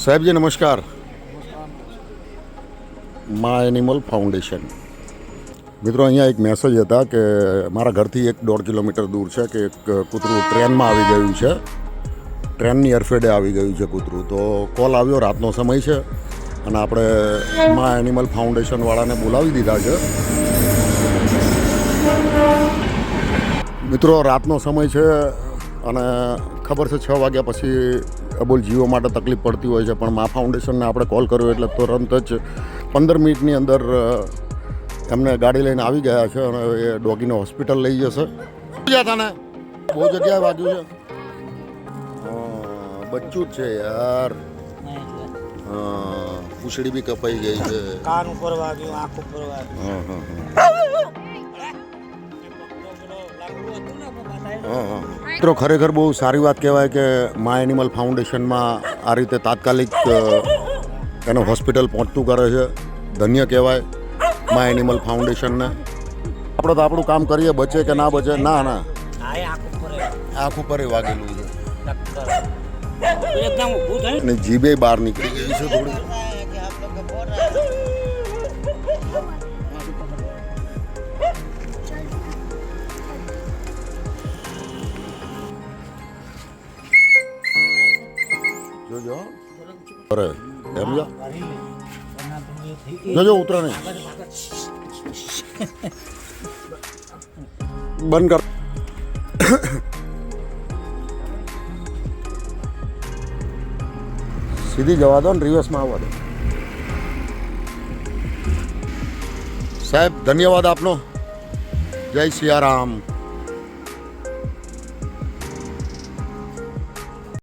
સાહેબજી નમસ્કાર. મા animal foundation મિત્રો, અહીંયા એક મેસેજ હતા કે મારા ઘરથી 1-1.5 કિલોમીટર દૂર છે કે એક કૂતરું ટ્રેનમાં આવી ગયું છે, ટ્રેનની અરફેડે આવી ગયું છે કૂતરું. તો કોલ આવ્યો, રાતનો સમય છે અને આપણે મા એનિમલ ફાઉન્ડેશનવાળાને બોલાવી દીધા છે. મિત્રો, રાતનો સમય છે અને ખબર છે 6 વાગ્યા પછી અબોલ જીવો માટે તકલીફ પડતી હોય છે, પણ મા ફાઉન્ડેશનને આપણે કોલ કર્યો એટલે તુરંત જ 15 મિનિટની અંદર એમને ગાડી લઈને આવી ગયા છે અને એ ડોગીને હોસ્પિટલ લઈ જશે. તને બહુ જગ્યાએ વાગ્યું છે, બચ્ચું જ છે યાર. પૂંછડી બી કપાઈ ગઈ છે, કાન ઉપર વાગ્યું, આંખ ઉપર વાગ્યું. મિત્રો, ખરેખર બહુ સારી વાત કહેવાય કે મા એનિમલ ફાઉન્ડેશનમાં આ રીતે તાત્કાલિક એને હોસ્પિટલ પહોંચતું કરે છે. ધન્ય કહેવાય મા એનિમલ ફાઉન્ડેશનને. આપણે તો આપણું કામ કરીએ, બચે કે ના બચે. ના ના, આંખ ઉપર વાગેલું છે અને જીભે બહાર નીકળી ગઈ છે થોડી. જોજો અરે એમ જા, જોજો ઉતરે નહીં. બંધ કર. સીધી જવા દો ને, રિવર્સમાં આવવા દો. સાહેબ ધન્યવાદ આપનો. જય સિયારામ.